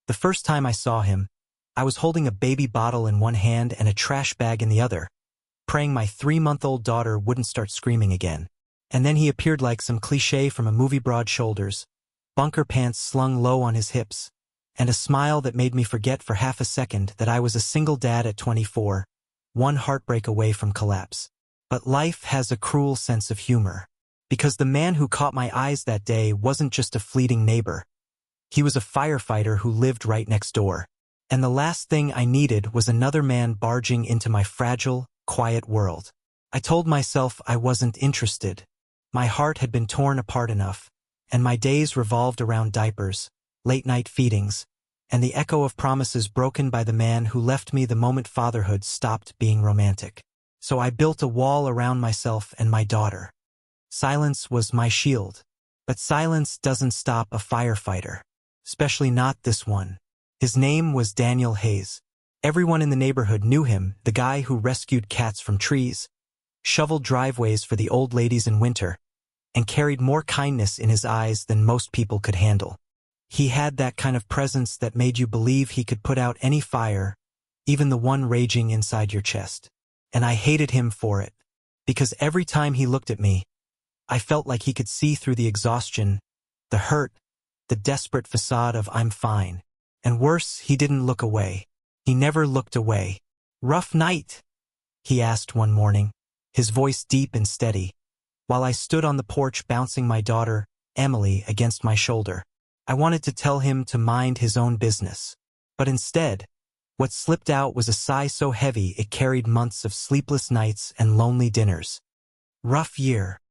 The first time I saw him, I was holding a baby bottle in one hand and a trash bag in the other, praying my 3-month-old daughter wouldn't start screaming again. And then he appeared like some cliché from a movie, broad shoulders, bunker pants slung low on his hips, and a smile that made me forget for half a second that I was a single dad at 24, one heartbreak away from collapse. But life has a cruel sense of humor, because the man who caught my eyes that day wasn't just a fleeting neighbor. He was a firefighter who lived right next door. And the last thing I needed was another man barging into my fragile, quiet world. I told myself I wasn't interested. My heart had been torn apart enough, and my days revolved around diapers, late-night feedings, and the echo of promises broken by the man who left me the moment fatherhood stopped being romantic. So I built a wall around myself and my daughter. Silence was my shield. But silence doesn't stop a firefighter. Especially not this one. His name was Daniel Hayes. Everyone in the neighborhood knew him, the guy who rescued cats from trees, shoveled driveways for the old ladies in winter, and carried more kindness in his eyes than most people could handle. He had that kind of presence that made you believe he could put out any fire, even the one raging inside your chest. And I hated him for it, because every time he looked at me, I felt like he could see through the exhaustion, the hurt, the desperate facade of I'm fine. And worse, he didn't look away. He never looked away. "Rough night?" he asked one morning, his voice deep and steady, while I stood on the porch bouncing my daughter, Emily, against my shoulder. I wanted to tell him to mind his own business. But instead, what slipped out was a sigh so heavy it carried months of sleepless nights and lonely dinners. "Rough year."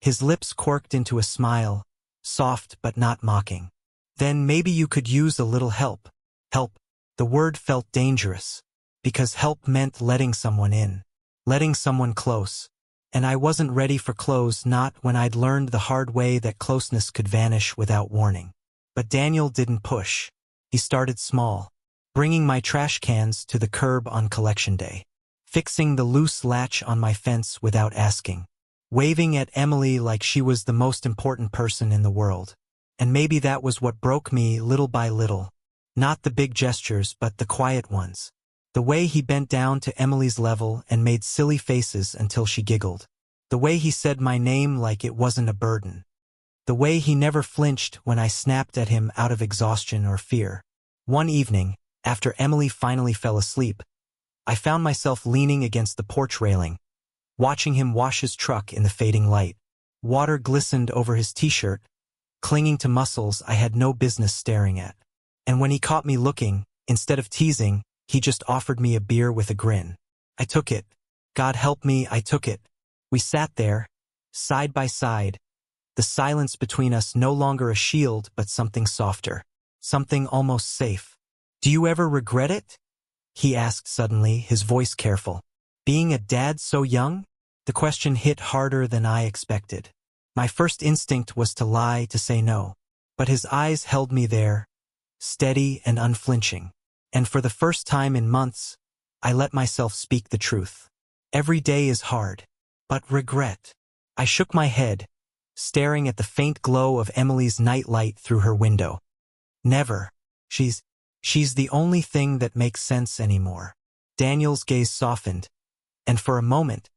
His lips quirked into a smile, soft but not mocking. "Then maybe you could use a little help." Help. The word felt dangerous, because help meant letting someone in, letting someone close. And I wasn't ready for close, not when I'd learned the hard way that closeness could vanish without warning. But Daniel didn't push. He started small, bringing my trash cans to the curb on collection day, fixing the loose latch on my fence without asking, waving at Emily like she was the most important person in the world. And maybe that was what broke me little by little. Not the big gestures, but the quiet ones. The way he bent down to Emily's level and made silly faces until she giggled. The way he said my name like it wasn't a burden. The way he never flinched when I snapped at him out of exhaustion or fear. One evening, after Emily finally fell asleep, I found myself leaning against the porch railing, watching him wash his truck in the fading light. Water glistened over his t-shirt, clinging to muscles I had no business staring at. And when he caught me looking, instead of teasing, he just offered me a beer with a grin. I took it. God help me, I took it. We sat there, side by side, the silence between us no longer a shield but something softer, something almost safe. "Do you ever regret it?" he asked suddenly, his voice careful. "Being a dad so young?" The question hit harder than I expected. My first instinct was to lie, to say no. But his eyes held me there, steady and unflinching. And for the first time in months, I let myself speak the truth. Every day is hard. But regret. I shook my head, staring at the faint glow of Emily's nightlight through her window. Never. She's the only thing that makes sense anymore. Daniel's gaze softened, and for a moment,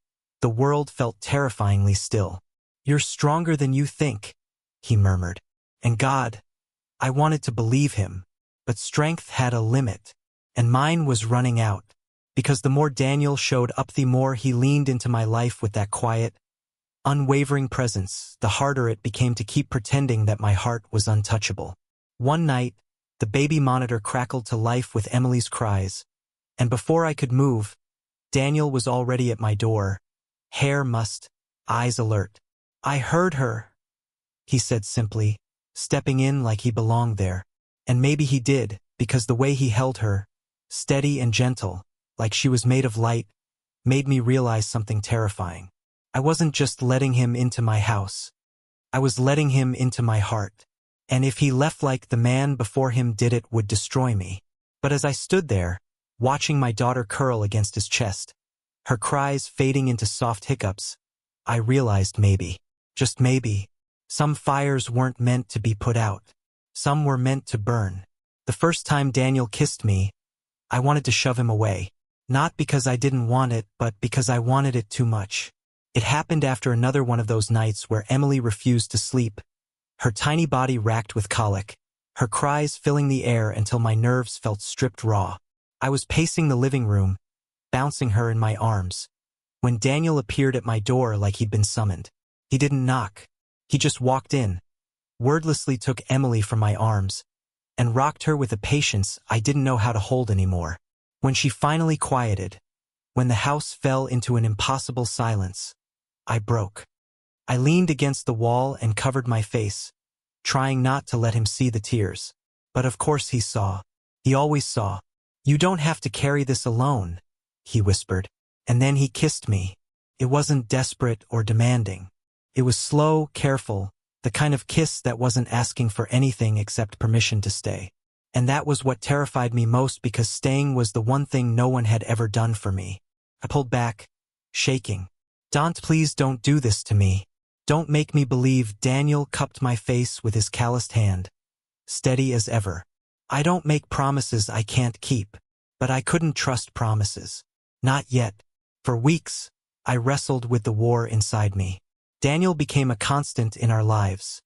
the world felt terrifyingly still. "You're stronger than you think," he murmured. And God, I wanted to believe him, but strength had a limit, and mine was running out. Because the more Daniel showed up, the more he leaned into my life with that quiet, unwavering presence, the harder it became to keep pretending that my heart was untouchable. One night, the baby monitor crackled to life with Emily's cries, and before I could move, Daniel was already at my door, hair mussed, eyes alert. "I heard her," he said simply, stepping in like he belonged there. And maybe he did, because the way he held her, steady and gentle, like she was made of light, made me realize something terrifying. I wasn't just letting him into my house. I was letting him into my heart. And if he left like the man before him did, it would destroy me. But as I stood there, watching my daughter curl against his chest, her cries fading into soft hiccups, I realized maybe, just maybe, some fires weren't meant to be put out. Some were meant to burn. The first time Daniel kissed me, I wanted to shove him away. Not because I didn't want it, but because I wanted it too much. It happened after another one of those nights where Emily refused to sleep, her tiny body racked with colic, her cries filling the air until my nerves felt stripped raw. I was pacing the living room, bouncing her in my arms, when Daniel appeared at my door like he'd been summoned. He didn't knock. He just walked in, wordlessly took Emily from my arms, and rocked her with a patience I didn't know how to hold anymore. When she finally quieted, when the house fell into an impossible silence, I broke. I leaned against the wall and covered my face, trying not to let him see the tears. But of course he saw. He always saw. "You don't have to carry this alone," he whispered. And then he kissed me. It wasn't desperate or demanding. It was slow, careful, the kind of kiss that wasn't asking for anything except permission to stay. And that was what terrified me most, because staying was the one thing no one had ever done for me. I pulled back, shaking. Please don't do this to me. Don't make me believe." Daniel cupped my face with his calloused hand, steady as ever. "I don't make promises I can't keep." But I couldn't trust promises. Not yet. For weeks, I wrestled with the war inside me. Daniel became a constant in our lives.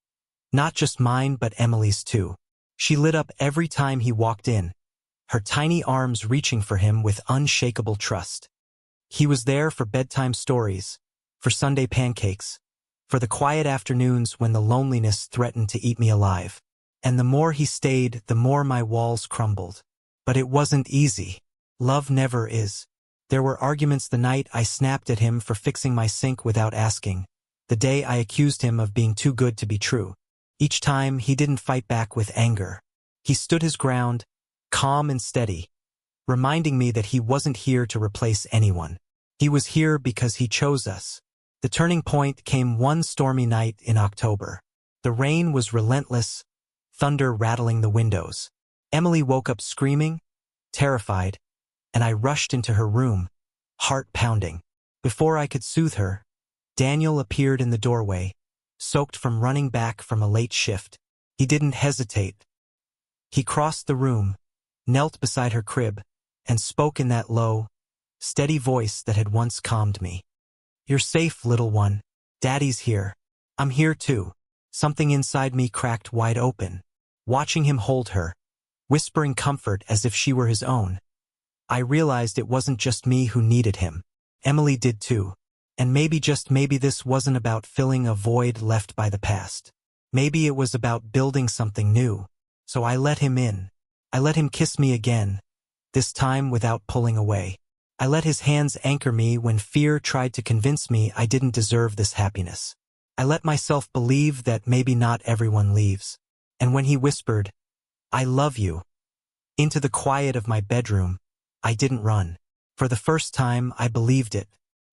Not just mine, but Emily's too. She lit up every time he walked in, her tiny arms reaching for him with unshakable trust. He was there for bedtime stories, for Sunday pancakes, for the quiet afternoons when the loneliness threatened to eat me alive. And the more he stayed, the more my walls crumbled. But it wasn't easy. Love never is. There were arguments the night I snapped at him for fixing my sink without asking, the day I accused him of being too good to be true. Each time, he didn't fight back with anger. He stood his ground, calm and steady, reminding me that he wasn't here to replace anyone. He was here because he chose us. The turning point came one stormy night in October. The rain was relentless, thunder rattling the windows. Emily woke up screaming, terrified, and I rushed into her room, heart pounding. Before I could soothe her, Daniel appeared in the doorway, soaked from running back from a late shift. He didn't hesitate. He crossed the room, knelt beside her crib, and spoke in that low, steady voice that had once calmed me. "You're safe, little one. Daddy's here. I'm here too." Something inside me cracked wide open, watching him hold her, whispering comfort as if she were his own. I realized it wasn't just me who needed him. Emily did too. And maybe, just maybe, this wasn't about filling a void left by the past. Maybe it was about building something new. So I let him in. I let him kiss me again, this time without pulling away. I let his hands anchor me when fear tried to convince me I didn't deserve this happiness. I let myself believe that maybe not everyone leaves. And when he whispered, "I love you," into the quiet of my bedroom, I didn't run. For the first time, I believed it.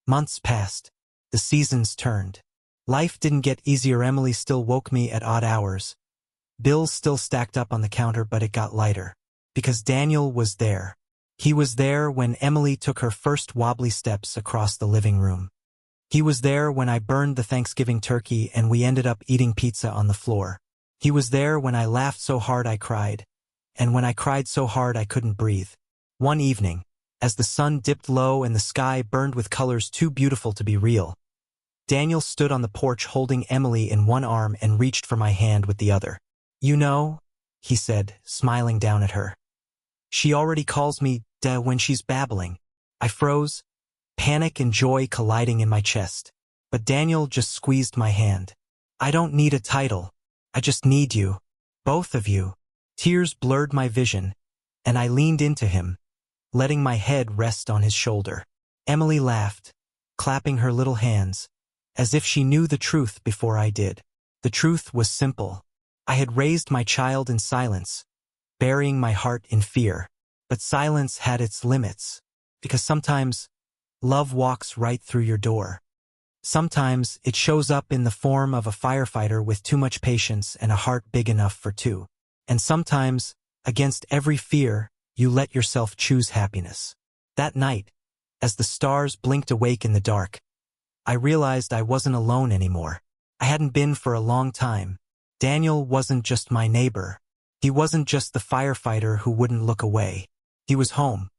Months passed. The seasons turned. Life didn't get easier. Emily still woke me at odd hours. Bills still stacked up on the counter, but it got lighter. Because Daniel was there. He was there when Emily took her first wobbly steps across the living room. He was there when I burned the Thanksgiving turkey and we ended up eating pizza on the floor. He was there when I laughed so hard I cried, and when I cried so hard I couldn't breathe. One evening, as the sun dipped low and the sky burned with colors too beautiful to be real, Daniel stood on the porch holding Emily in one arm and reached for my hand with the other. "You know," he said, smiling down at her, "she already calls me Da when she's babbling." I froze, panic and joy colliding in my chest. But Daniel just squeezed my hand. "I don't need a title. I just need you. Both of you." Tears blurred my vision, and I leaned into him, letting my head rest on his shoulder. Emily laughed, clapping her little hands, as if she knew the truth before I did. The truth was simple. I had raised my child in silence, burying my heart in fear. But silence had its limits, because sometimes love walks right through your door. Sometimes it shows up in the form of a firefighter with too much patience and a heart big enough for two. And sometimes, against every fear, you let yourself choose happiness. That night, as the stars blinked awake in the dark, I realized I wasn't alone anymore. I hadn't been for a long time. Daniel wasn't just my neighbor. He wasn't just the firefighter who wouldn't look away. He was home,